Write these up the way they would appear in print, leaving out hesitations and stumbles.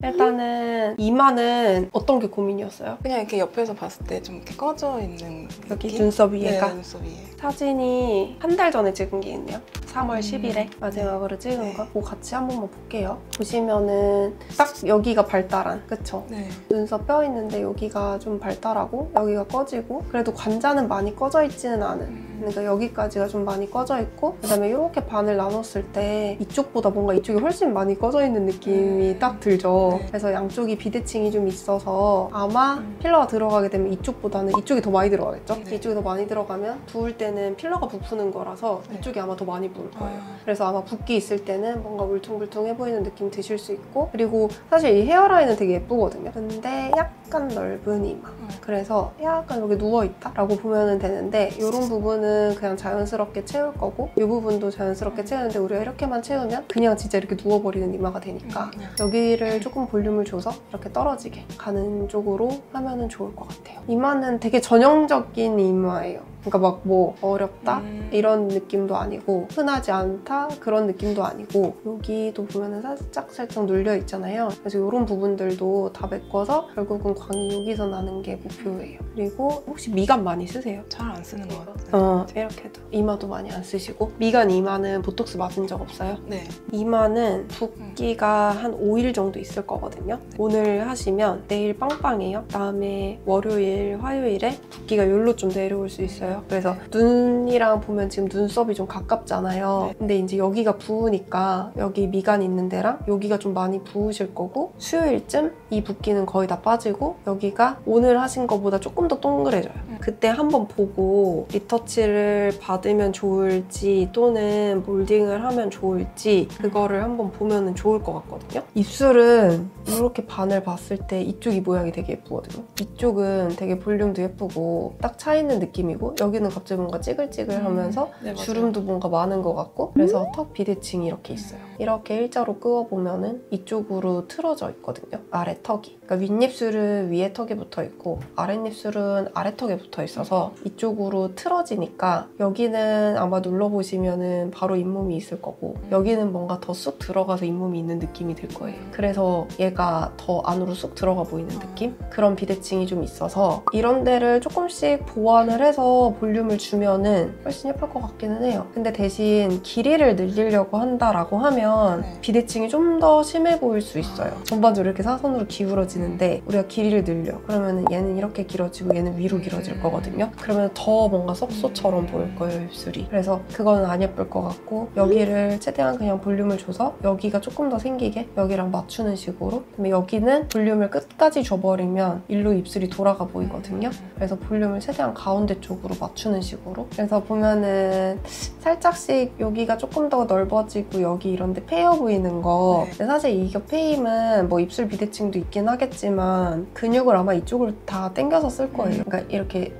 일단은 이마는 어떤 게 고민이었어요? 그냥 이렇게 옆에서 봤을 때 좀 이렇게 꺼져 있는 여기 느낌? 눈썹 위에가? 네, 눈썹 위에. 사진이 한 달 전에 찍은 게 있네요. 3월 10일에 마지막으로 찍은 네. 거. 그거 같이 한 번만 볼게요. 보시면은 딱 여기가 발달한, 그쵸? 네. 눈썹 뼈 있는데 여기가 좀 발달하고 여기가 꺼지고, 그래도 관자는 많이 꺼져 있지는 않은, 그러니까 여기까지가 좀 많이 꺼져 있고, 그 다음에 이렇게 반을 나눴을 때 이쪽보다 뭔가 이쪽이 훨씬 많이 꺼져 있는 느낌이 딱 들죠. 네. 그래서 양쪽이 비대칭이 좀 있어서 아마 필러가 들어가게 되면 이쪽보다는 이쪽이 더 많이 들어가겠죠? 네. 이쪽이 더 많이 들어가면 부을 때는 필러가 부푸는 거라서 네. 이쪽이 아마 더 많이 부을 거예요. 그래서 아마 붓기 있을 때는 뭔가 울퉁불퉁해 보이는 느낌 드실 수 있고, 그리고 사실 이 헤어라인은 되게 예쁘거든요. 근데 약간 넓은 이마. 그래서 약간 여기 누워있다 라고 보면 되는데, 이런 부분은 그냥 자연스럽게 채울 거고, 이 부분도 자연스럽게 채우는데, 우리가 이렇게만 채우면 그냥 진짜 이렇게 누워버리는 이마가 되니까 여기를 조금 볼륨을 줘서 이렇게 떨어지게 가는 쪽으로 하면은 좋을 것 같아요. 이마는 되게 전형적인 이마예요. 그러니까 막 뭐 어렵다 이런 느낌도 아니고, 흔하지 않다 그런 느낌도 아니고, 여기도 보면은 살짝 눌려 있잖아요. 그래서 이런 부분들도 다 메꿔서 결국은 광이 여기서 나는 게 목표예요. 그리고 혹시 미간 많이 쓰세요? 잘 안 쓰는 것 같아요. 이렇게도 이마도 많이 안 쓰시고. 미간 이마는 보톡스 맞은 적 없어요? 네. 이마는 붓기가 한 5일 정도 있을 거거든요. 오늘 하시면 내일 빵빵해요. 다음에 월요일, 화요일에 붓기가 여기로 좀 내려올 수 있어요. 그래서 눈이랑 보면 지금 눈썹이 좀 가깝잖아요. 근데 이제 여기가 부으니까 여기 미간 있는 데랑 여기가 좀 많이 부으실 거고, 수요일쯤 이 붓기는 거의 다 빠지고 여기가 오늘 하신 거보다 조금 더 동그래져요. 그때 한번 보고 리터치를 받으면 좋을지 또는 몰딩을 하면 좋을지 그거를 한번 보면 좋을 것 같거든요. 입술은 이렇게 반을 봤을 때 이쪽이 모양이 되게 예쁘거든요. 이쪽은 되게 볼륨도 예쁘고 딱 차 있는 느낌이고, 여기는 갑자기 뭔가 찌글찌글하면서 네, 주름도 뭔가 많은 것 같고, 그래서 턱 비대칭이 이렇게 있어요. 이렇게 일자로 그어보면은 이쪽으로 틀어져 있거든요, 아래 턱이. 그러니까 윗입술은 위에 턱에 붙어 있고 아랫입술은 아래 턱에 붙어 있어서 이쪽으로 틀어지니까, 여기는 아마 눌러보시면은 바로 잇몸이 있을 거고, 여기는 뭔가 더 쑥 들어가서 잇몸이 있는 느낌이 들 거예요. 그래서 얘가 더 안으로 쑥 들어가 보이는 느낌? 그런 비대칭이 좀 있어서 이런 데를 조금씩 보완을 해서 볼륨을 주면은 훨씬 예쁠 것 같기는 해요. 근데 대신 길이를 늘리려고 한다라고 하면 비대칭이 좀 더 심해 보일 수 있어요. 전반적으로 이렇게 사선으로 기울어지는데 우리가 길이를 늘려. 그러면은 얘는 이렇게 길어지고 얘는 위로 길어질 거거든요. 그러면 더 뭔가 썩소처럼 보일 거예요, 입술이. 그래서 그거는 안 예쁠 것 같고, 여기를 최대한 그냥 볼륨을 줘서 여기가 조금 더 생기게 여기랑 맞추는 식으로. 그다음에 여기는 볼륨을 끝까지 줘버리면 일로 입술이 돌아가 보이거든요. 그래서 볼륨을 최대한 가운데 쪽으로 맞추는 식으로. 그래서 보면은 살짝씩 여기가 조금 더 넓어지고 여기 이런데 패여 보이는 거. 근데 사실 이게 패임은 뭐 입술 비대칭도 있긴 하겠지만 근육을 아마 이쪽을 다 당겨서 쓸 거예요. 그러니까 이렇게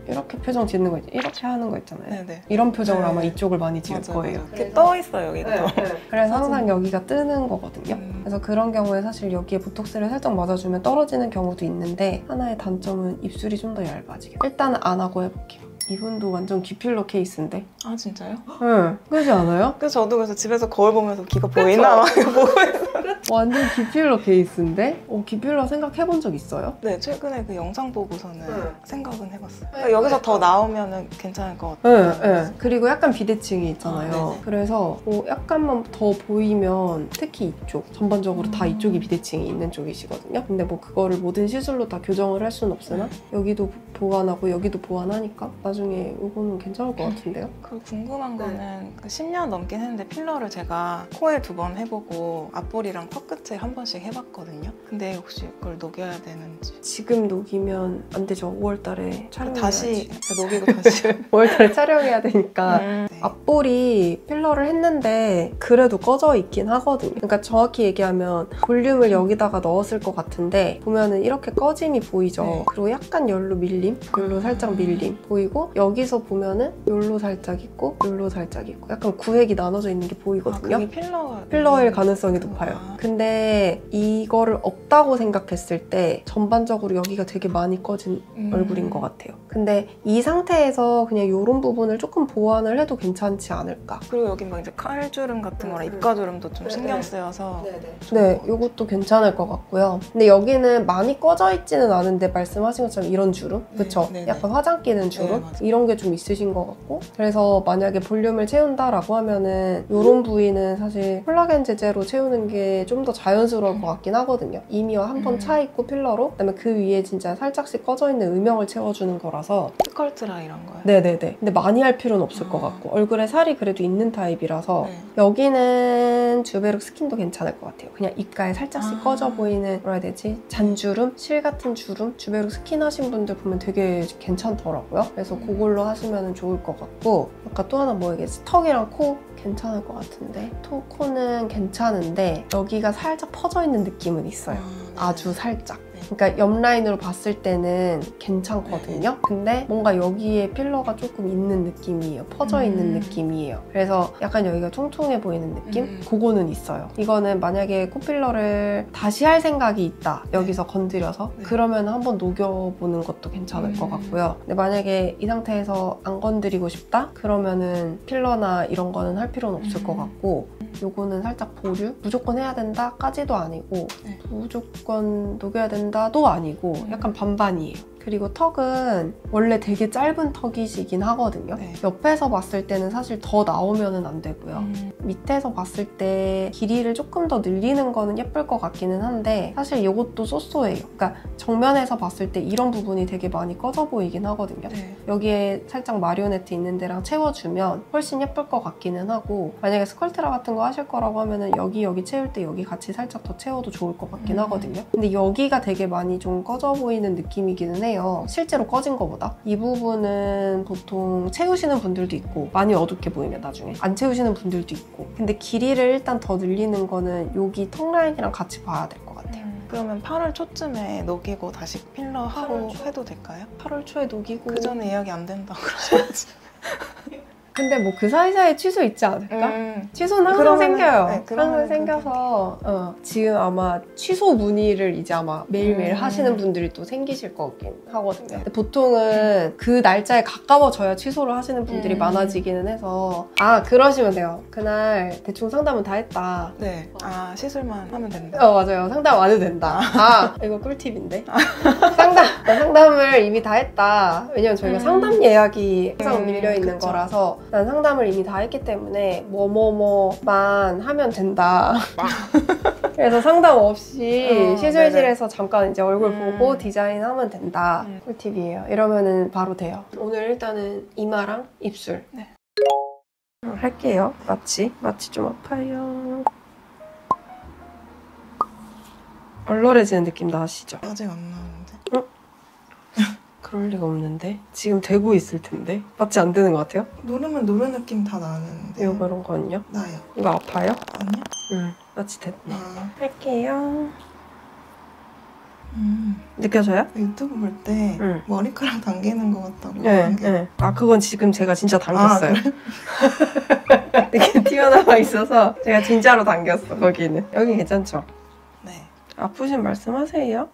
표정 짓는 거 있죠. 이렇게 하는 거 있잖아요. 네네. 이런 표정을 아마 이쪽을 많이 지을 거예요. 이렇게 떠 있어요, 여기가. 그래서 항상 여기가 뜨는 거거든요. 그래서 그런 경우에 사실 여기에 보톡스를 살짝 맞아주면 떨어지는 경우도 있는데, 하나의 단점은 입술이 좀 더 얇아지게. 일단은 안 하고 해볼게요. 이분도 완전 귀필러 케이스인데? 아, 진짜요? 응, 그러지 않아요? 그래서 저도 그래서 집에서 거울 보면서 귀가 보이나 막 보고 완전 귀필러 케이스인데? 귀필러 생각해본 적 있어요? 네, 최근에 그 영상 보고서는 생각은 해봤어요. 그러니까 여기서 더 나오면 괜찮을 것 네, 같아요. 네. 그리고 약간 비대칭이 있잖아요. 그래서 약간만 더 보이면, 특히 이쪽, 전반적으로 다 이쪽이 비대칭이 있는 쪽이시거든요. 근데 뭐 그거를 모든 시술로 다 교정을 할 수는 없으나 여기도 보완하고 여기도 보완하니까 나중에 이거는 괜찮을 것 같은데요? 그리고 궁금한 거는 그 10년 넘긴 했는데 필러를 제가 코에 2번 해보고 앞볼이랑 턱 끝에 한 번씩 해봤거든요. 근데 혹시 그걸 녹여야 되는지. 지금 녹이면 안 되죠. 5월달에 촬영해야지. 다시 녹이고 다시 5월달에 촬영해야 되니까. 네. 앞볼이 필러를 했는데 그래도 꺼져 있긴 하거든요. 그러니까 정확히 얘기하면 볼륨을 여기다가 넣었을 것 같은데 보면은 이렇게 꺼짐이 보이죠. 그리고 약간 열로 밀림? 열로 살짝 밀림 보이고, 있고 여기서 보면은 요로 살짝 있고 요로 살짝 있고 약간 구획이 나눠져 있는 게 보이거든요. 그게 필러일 가능성이 높아요. 근데 이거를 없다고 생각했을 때 전반적으로 여기가 되게 많이 꺼진 얼굴인 것 같아요. 근데 이 상태에서 그냥 이런 부분을 조금 보완을 해도 괜찮지 않을까. 그리고 여기 막 이제 칼주름 같은 거랑 입가주름도 좀 신경 쓰여서 네, 이것도 괜찮을 것 같고요. 근데 여기는 많이 꺼져 있지는 않은데 말씀하신 것처럼 이런 주름? 그쵸? 약간 화장 끼는 주름? 이런 게 좀 있으신 것 같고 그래서 만약에 볼륨을 채운다라고 하면은 이런 부위는 사실 콜라겐 제제로 채우는 게 좀 더 자연스러울 것 같긴 하거든요. 이미 한 번 차 있고 필러로 그다음에 그 위에 진짜 살짝씩 꺼져 있는 음영을 채워주는 거라서 스컬트라 이런 거요? 네네네. 근데 많이 할 필요는 없을 것 같고 얼굴에 살이 그래도 있는 타입이라서 여기는 주베룩 스킨도 괜찮을 것 같아요. 그냥 입가에 살짝씩 꺼져 보이는 뭐라 해야 되지? 잔주름? 실 같은 주름? 주베룩 스킨 하신 분들 보면 되게 괜찮더라고요. 그래서 그걸로 하시면 좋을 것 같고 아까 또 하나 뭐 얘기했지? 턱이랑 코 괜찮을 것 같은데 코는 괜찮은데 여기가 살짝 퍼져 있는 느낌은 있어요. 아주 살짝. 그러니까 옆 라인으로 봤을 때는 괜찮거든요. 근데 뭔가 여기에 필러가 조금 있는 느낌이에요. 퍼져 있는 느낌이에요. 그래서 약간 여기가 퉁퉁해 보이는 느낌? 그거는 있어요. 이거는 만약에 코필러를 다시 할 생각이 있다. 여기서 건드려서 그러면 한번 녹여보는 것도 괜찮을 것 같고요. 근데 만약에 이 상태에서 안 건드리고 싶다? 그러면은 필러나 이런 거는 할 필요는 없을 것 같고 요거는 살짝 보류? 무조건 해야 된다? 까지도 아니고 무조건 녹여야 된다도 아니고 약간 반반이에요. 그리고 턱은 원래 되게 짧은 턱이시긴 하거든요. 옆에서 봤을 때는 사실 더 나오면 안 되고요. 밑에서 봤을 때 길이를 조금 더 늘리는 거는 예쁠 것 같기는 한데 사실 이것도 쏘쏘해요. 그러니까 정면에서 봤을 때 이런 부분이 되게 많이 꺼져 보이긴 하거든요. 여기에 살짝 마리오네트 있는 데랑 채워주면 훨씬 예쁠 것 같기는 하고 만약에 스컬트라 같은 거 하실 거라고 하면은 여기 채울 때 여기 같이 살짝 더 채워도 좋을 것 같긴 하거든요. 근데 여기가 되게 많이 좀 꺼져 보이는 느낌이기는 해요. 실제로 꺼진 거보다. 이 부분은 보통 채우시는 분들도 있고 많이 어둡게 보이면 나중에 안 채우시는 분들도 있고 근데 길이를 일단 더 늘리는 거는 여기 턱 라인이랑 같이 봐야 될 것 같아요. 그러면 8월 초쯤에 녹이고 다시 필러 하고 해도 될까요? 8월 초에 녹이고 그 전에 예약이 안 된다고 그러셔야지. 근데 뭐 그 사이사이에 취소 있지 않을까? 취소는 항상 생겨요. 항상 생겨서 지금 아마 취소 문의를 이제 아마 매일매일 하시는 분들이 또 생기실 거긴 하거든요. 근데 보통은 그 날짜에 가까워져야 취소를 하시는 분들이 많아지기는 해서 그러시면 돼요. 그날 대충 상담은 다 했다. 네. 시술만 하면 된다. 맞아요. 상담 안 해도 된다. 이거 꿀팁인데. 상담을 이미 다 했다. 왜냐면 저희가 상담 예약이 항상 밀려있는 거라서 난 상담을 이미 다 했기 때문에 뭐뭐뭐만 하면 된다. 그래서 상담 없이 시술실에서 잠깐 이제 얼굴 보고 디자인하면 된다. 꿀팁이에요. 이러면은 바로 돼요. 오늘 일단은 이마랑 입술 할게요. 마취 좀 아파요. 얼얼해지는 느낌 나시죠? 아직 안 나오는데. 그럴 리가 없는데? 지금 되고 있을 텐데? 마취 안 되는 것 같아요? 누르면 누른 느낌 다 나는데. 이런 거는요? 나요. 이거 아파요? 아니요? 마취 됐네. 할게요. 음. 느껴져요? 유튜브 볼 때 머리카락 당기는 것 같다고. 네. 아, 그건 지금 제가 진짜 당겼어요. 그래? 되게 튀어나와 있어서 제가 진짜로 당겼어, 거기는. 여기 괜찮죠? 네. 아프신 말씀하세요.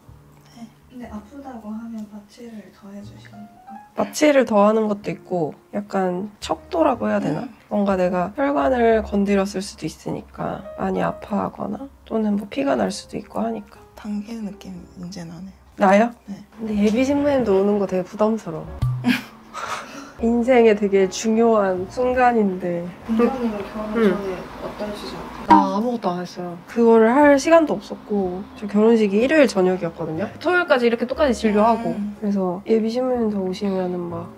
네. 근데 아프다고 하면 마취를 더 해주시는 건가요? 마취를 더 하는 것도 있고 약간 척도라고 해야 되나? 뭔가 내가 혈관을 건드렸을 수도 있으니까 많이 아파하거나 또는 뭐 피가 날 수도 있고 하니까. 당기는 느낌 이제 나네요. 나요? 네. 근데 예비 신부님도 오는 거 되게 부담스러워. 인생에 되게 중요한 순간인데. 부모님은 결혼 전에 어떤 수술? 나 아무것도 안 했어요. 그거를 할 시간도 없었고 저 결혼식이 일요일 저녁이었거든요. 토요일까지 이렇게 똑같이 진료하고 그래서 예비 신부님도 오시면은 막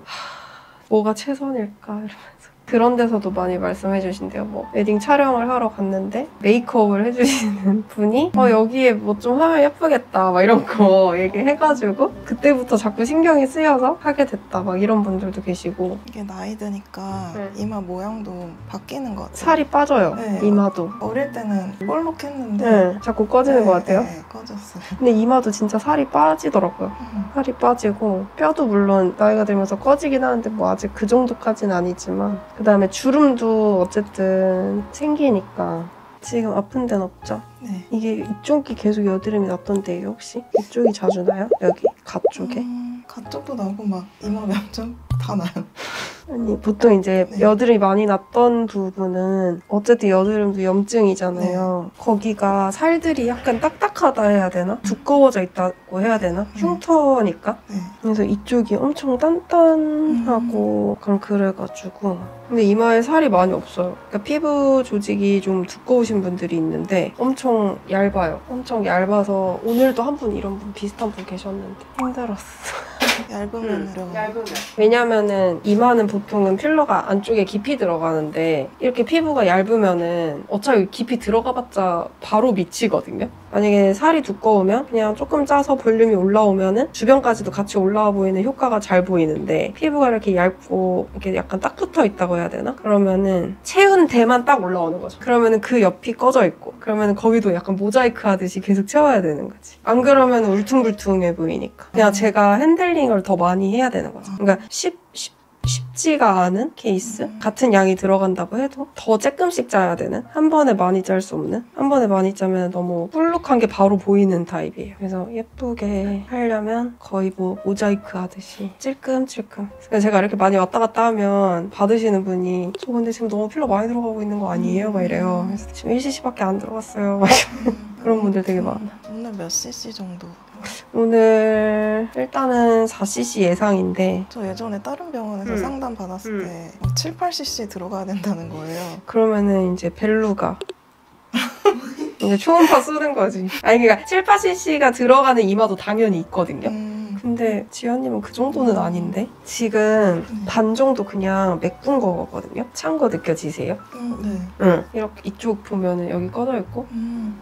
뭐가 최선일까 이러면서 그런 데서도 많이 말씀해 주신대요. 뭐 웨딩 촬영을 하러 갔는데 메이크업을 해주시는 분이 여기에 뭐 좀 하면 예쁘겠다 막 이런 거 얘기해가지고 그때부터 자꾸 신경이 쓰여서 하게 됐다 막 이런 분들도 계시고. 이게 나이 드니까 이마 모양도 바뀌는 것 같아요. 살이 빠져요. 네. 이마도. 어릴 때는 볼록했는데 네, 자꾸 꺼지는 것 같아요. 네, 꺼졌어요. 근데 이마도 진짜 살이 빠지더라고요. 살이 빠지고 뼈도 물론 나이가 들면서 꺼지긴 하는데 뭐 아직 그 정도까지는 아니지만 그 다음에 주름도 어쨌든 생기니까. 지금 아픈 데는 없죠? 네. 이게 이쪽이 계속 여드름이 났던데요 혹시? 이쪽이 자주 나요? 여기 가 쪽에? 가쪽도 나고 막 이마 면적 다 나요. 아니 보통 이제 네. 여드름이 많이 났던 부분은 어쨌든 여드름도 염증이잖아요. 거기가 살들이 약간 딱딱하다 해야 되나? 두꺼워져 있다고 해야 되나? 흉터니까. 네. 그래서 이쪽이 엄청 단단하고 그래가지고 근데 이마에 살이 많이 없어요. 그러니까 피부 조직이 좀 두꺼우신 분들이 있는데 엄청 얇아요. 엄청 얇아서 오늘도 한 분 이런 분 비슷한 분 계셨는데 힘들었어. 얇으면 어려워요. 왜냐면은 이마는 보통은 필러가 안쪽에 깊이 들어가는데 이렇게 피부가 얇으면은 어차피 깊이 들어가봤자 바로 미치거든요. 만약에 살이 두꺼우면 그냥 조금 짜서 볼륨이 올라오면은 주변까지도 같이 올라와 보이는 효과가 잘 보이는데 피부가 이렇게 얇고 이렇게 약간 딱 붙어 있다고 해야 되나? 그러면은 채운 데만 딱 올라오는 거죠. 그러면은 그 옆이 꺼져 있고 그러면은 거기도 약간 모자이크 하듯이 계속 채워야 되는 거지. 안 그러면 울퉁불퉁해 보이니까. 그냥 제가 핸들링을 더 많이 해야 되는 거죠. 그러니까 쉽지가 않은 케이스? 같은 양이 들어간다고 해도 더 조금씩 짜야 되는? 한 번에 많이 짤 수 없는? 한 번에 많이 짜면 너무 뿔룩한 게 바로 보이는 타입이에요. 그래서 예쁘게 하려면 거의 뭐 모자이크 하듯이 찔끔찔끔. 그래서 제가 이렇게 많이 왔다 갔다 하면 받으시는 분이 저 근데 지금 너무 필러 많이 들어가고 있는 거 아니에요? 막 이래요. 그래서 지금 1cc밖에 안 들어갔어요. 그런 분들 되게 많아. 오늘 몇 cc 정도? 오늘 일단은 4cc 예상인데 저 예전에 다른 병원에서 상담 받았을 때 7, 8cc 들어가야 된다는 거예요. 그러면은 이제 벨루가 이제 초음파 쏘는 거지. 아니 그러니까 7, 8cc가 들어가는 이마도 당연히 있거든요. 근데 지연님은 그 정도는 아닌데 지금 반 정도 그냥 메꾼 거거든요. 찬 거 느껴지세요? 네. 응. 이렇게 이쪽 보면은 여기 꺼져 있고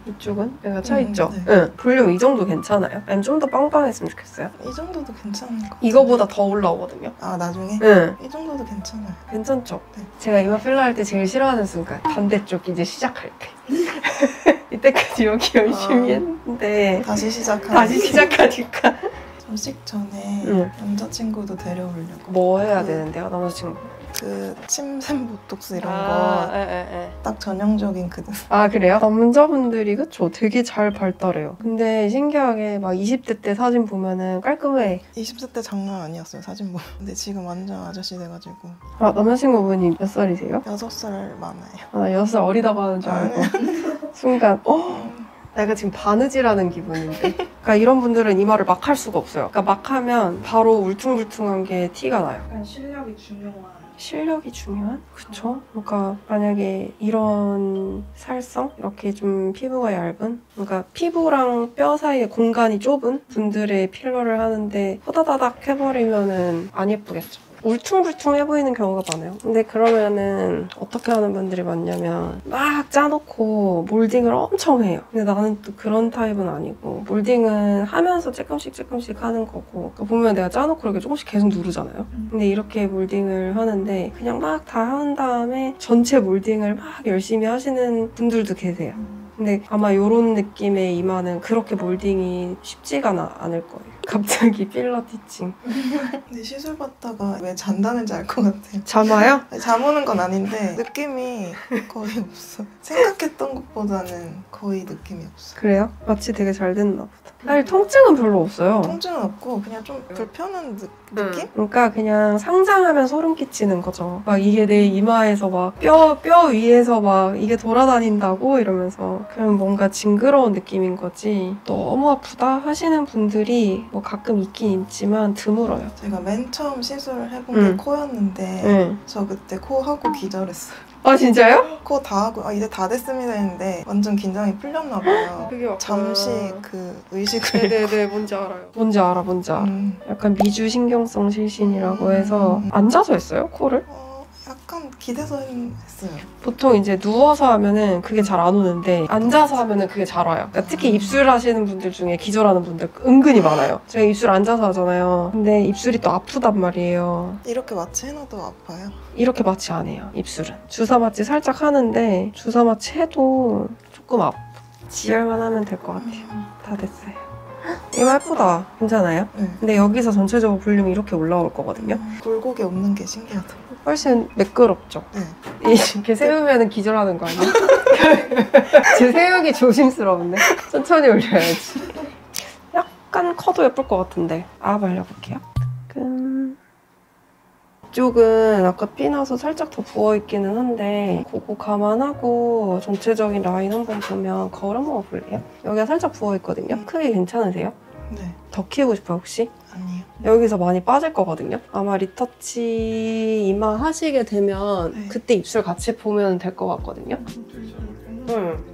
이쪽은 여기가 차 있죠? 네. 응. 볼륨 이 정도 괜찮아요? 아니면 좀 더 빵빵했으면 좋겠어요? 이 정도도 괜찮은 것 같아요. 이거보다 더 올라오거든요. 아 나중에? 응. 이 정도도 괜찮아요. 괜찮죠? 네. 제가 이마 필러 할 때 제일 싫어하는 순간 반대쪽 이제 시작할 때 이때까지 여기 열심히 했는데 다시 시작하니까. 전식 전에 남자친구도 데려오려고. 뭐 해야 되는데요, 남자친구? 그 침샘 보톡스 이런 거. 거 딱 전형적인 그 아 그래요? 남자분들이 그쵸? 되게 잘 발달해요. 근데 신기하게 막 20대 때 사진 보면은 깔끔해. 20세 때 장난 아니었어요 사진 보면. 근데 지금 완전 아저씨 돼가지고. 아 남자친구분이 몇 살이세요? 6살 많아요. 아, 나 6살 어리다고 하는 줄 알고 순간 내가 지금 바느질하는 기분인데. 그러니까 이런 분들은 이마를 막 할 수가 없어요. 그러니까 막 하면 바로 울퉁불퉁한 게 티가 나요. 약간 실력이 중요한. 실력이 중요한? 그쵸? 그러니까 만약에 이런 살성? 이렇게 좀 피부가 얇은? 그러니까 피부랑 뼈 사이에 공간이 좁은 분들의 필러를 하는데 호다다닥 해버리면은 안 예쁘겠죠. 울퉁불퉁해 보이는 경우가 많아요. 근데 그러면은 어떻게 하는 분들이 많냐면 막 짜놓고 몰딩을 엄청 해요. 근데 나는 또 그런 타입은 아니고 몰딩은 하면서 조금씩 하는 거고 그러니까 보면 내가 짜놓고 이렇게 조금씩 계속 누르잖아요. 근데 이렇게 몰딩을 하는데 그냥 막 다 한 다음에 전체 몰딩을 막 열심히 하시는 분들도 계세요. 근데 아마 이런 느낌의 이마는 그렇게 몰딩이 쉽지가 않을 거예요. 갑자기 필러 티칭. 근데 시술 받다가 왜 잔다는지 알 것 같아요. 잠 와요? 잠 오는 건 아닌데 느낌이 거의 없어. 생각했던 것보다는 거의 느낌이 없어. 그래요? 마취 되게 잘 됐나 보다. 사실 통증은 별로 없어요. 통증은 없고 그냥 좀 불편한 느낌? 그러니까 그냥 상상하면 소름 끼치는 거죠. 막 이게 내 이마에서 막 뼈 위에서 막 이게 돌아다닌다고 이러면서 그냥 뭔가 징그러운 느낌인 거지. 너무 아프다 하시는 분들이 뭐 가끔 있긴 있지만 드물어요. 제가 맨 처음 시술을 해본 게 코였는데 저 그때 코 하고 기절했어요. 아 진짜요? 코 다 하고 이제 다 됐습니다 했는데 완전 긴장이 풀렸나 봐요. 그게 약간... 잠시 그 의식을 네네네 뭔지 알아요. 뭔지 알아. 약간 미주신경성 실신이라고 해서 앉아서 했어요? 코를? 약간 기대서 했어요. 보통 이제 누워서 하면은 그게 잘 안 오는데 앉아서 하면은 그게 잘 와요. 그러니까 특히 입술 하시는 분들 중에 기절하는 분들 은근히 많아요. 제가 입술 앉아서 하잖아요. 근데 입술이 또 아프단 말이에요. 이렇게 마취 해놔도 아파요? 이렇게 마취 안 해요, 입술은. 주사 마취 살짝 하는데 주사 마취 해도 조금 지혈만 하면 될 것 같아요. 다 됐어요. 이거 예쁘다. 괜찮아요? 네. 근데 여기서 전체적으로 볼륨이 이렇게 올라올 거거든요. 굴곡이 없는 게 신기하다. 훨씬 매끄럽죠? 네. 이렇게 세우면 기절하는 거 아니야? 제 세우기 조심스러운데? 천천히 올려야지. 약간 커도 예쁠 것 같은데. 발려볼게요. 이쪽은 아까 피 나서 살짝 더 부어있기는 한데 그거 감안하고 전체적인 라인 한번 보면 거울 한번 볼래요? 여기가 살짝 부어있거든요? 크기 괜찮으세요? 네. 더 키우고 싶어요, 혹시? 아니요. 여기서 많이 빠질 거거든요? 아마 리터치 이마 하시게 되면 네. 그때 입술 같이 보면 될 것 같거든요? 응.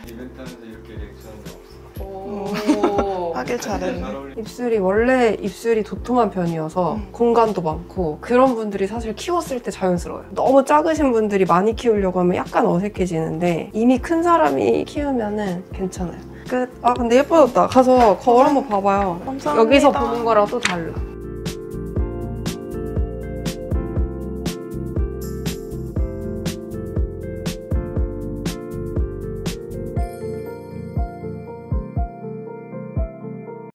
이벤트 하는데 이렇게 리액션한 적 없어. 오. 하길 잘했네. 입술이 원래 입술이 도톰한 편이어서 공간도 많고 그런 분들이 사실 키웠을 때 자연스러워요. 너무 작으신 분들이 많이 키우려고 하면 약간 어색해지는데 이미 큰 사람이 키우면은 괜찮아요. 끝. 근데 예뻐졌다. 가서 거울 한번 봐봐요. 감사합니다. 여기서 보는 거랑 또 달라.